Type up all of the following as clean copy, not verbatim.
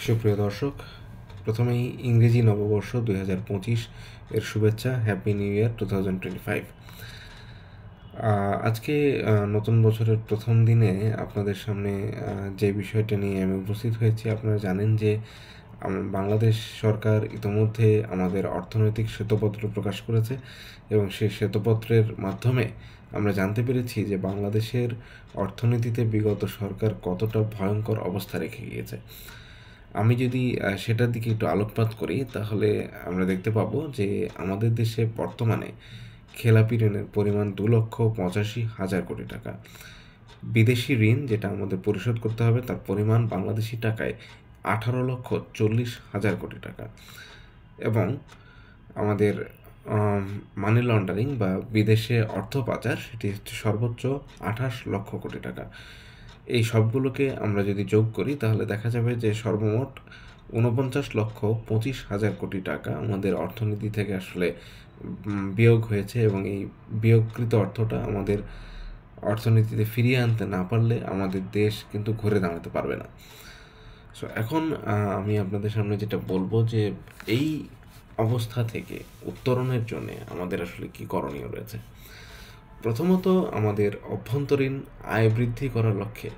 সুপ্রিয় দর্শক, প্রথমেই ইংরেজি নববর্ষ 2025 এর শুভেচ্ছা। Happy new year 2025। আজকে নতুন বছরের প্রথম দিনে আপনাদের সামনে যে বিষয়টা নিয়ে আমি উপস্থিত হয়েছি, আপনারা জানেন যে বাংলাদেশ সরকার ইতোমধ্যে আমাদের অর্থনৈতিক শ্বেতপত্র প্রকাশ করেছে এবং সেই শ্বেতপত্রের মাধ্যমে আমরা জানতে পেরেছি যে বাংলাদেশের অর্থনীতিতে বিগত সরকার কতটা ভয়ঙ্কর অবস্থা রেখে গিয়েছে। আমি যদি সেটার দিকে একটু আলোকপাত করি, তাহলে আমরা দেখতে পাবো যে আমাদের দেশে বর্তমানে খেলাপি ঋণের পরিমাণ 2,85,000 কোটি টাকা। বিদেশি ঋণ যেটা আমাদের পরিশোধ করতে হবে তার পরিমাণ বাংলাদেশি টাকায় 18,40,000 কোটি টাকা। এবং আমাদের মানি লন্ডারিং বা বিদেশে অর্থ পাচার সেটি হচ্ছে সর্বোচ্চ 28 লক্ষ কোটি টাকা। এই সবগুলোকে আমরা যদি যোগ করি তাহলে দেখা যাবে যে সর্বমোট 49,25,000 কোটি টাকা আমাদের অর্থনীতি থেকে আসলে বিয়োগ হয়েছে, এবং এই বিয়োগকৃত অর্থটা আমাদের অর্থনীতিতে ফিরিয়ে আনতে না পারলে আমাদের দেশ কিন্তু ঘুরে দাঁড়াতে পারবে না। সো এখন আমি আপনাদের সামনে যেটা বলবো যে এই অবস্থা থেকে উত্তরণের জন্য আমাদের আসলে কি করণীয় রয়েছে। প্রথমত, আমাদের অভ্যন্তরীণ আয় বৃদ্ধি করার লক্ষ্যে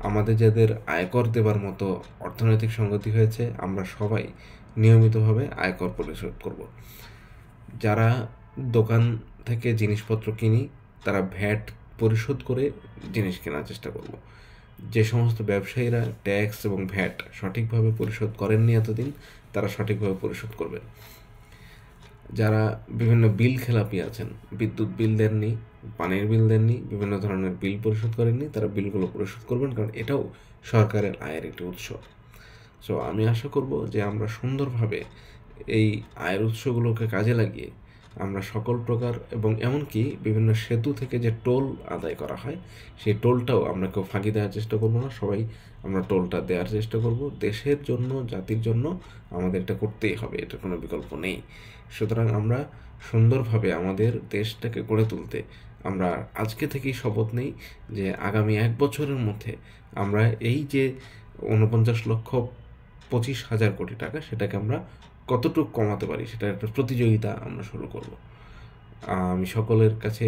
আমাদের যাদের আয়কর দেবার মতো অর্থনৈতিক সঙ্গতি হয়েছে, আমরা সবাই নিয়মিতভাবে আয়কর পরিশোধ করব। যারা দোকান থেকে জিনিসপত্র কিনি তারা ভ্যাট পরিশোধ করে জিনিস কেনার চেষ্টা করব। যে সমস্ত ব্যবসায়ীরা ট্যাক্স এবং ভ্যাট সঠিকভাবে পরিশোধ করেননি এতদিন, তারা সঠিকভাবে পরিশোধ করবেন। যারা বিভিন্ন বিল খেলাপি আছেন, বিদ্যুৎ বিল দেননি, পানির বিল দেননি, বিভিন্ন ধরনের বিল পরিশোধ করেননি, তারা বিলগুলো পরিশোধ করবেন, কারণ এটাও সরকারের আয়ের একটি উৎস। সো আমি আশা করব যে আমরা সুন্দরভাবে এই আয়ের উৎসগুলোকে কাজে লাগিয়ে আমরা সকল প্রকার, এবং এমনকি বিভিন্ন সেতু থেকে যে টোল আদায় করা হয় সেই টোলটাও আমরা কেউ ফাঁকি দেওয়ার চেষ্টা করব না, সবাই আমরা টোলটা দেওয়ার চেষ্টা করব। দেশের জন্য, জাতির জন্য আমাদের এটা করতেই হবে, এটার কোনো বিকল্প নেই। সুতরাং আমরা সুন্দরভাবে আমাদের দেশটাকে গড়ে তুলতে আমরা আজকে থেকেই শপথ নেই যে আগামী 1 বছরের মধ্যে আমরা এই যে 49,25,000 কোটি টাকা সেটাকে আমরা কতটুকু কমাতে পারি সেটার একটা প্রতিযোগিতা আমরা শুরু করব। আমি সকলের কাছে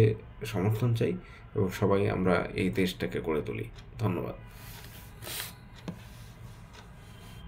সমর্থন চাই এবং সবাই আমরা এই দেশটাকে গড়ে তুলি। ধন্যবাদ।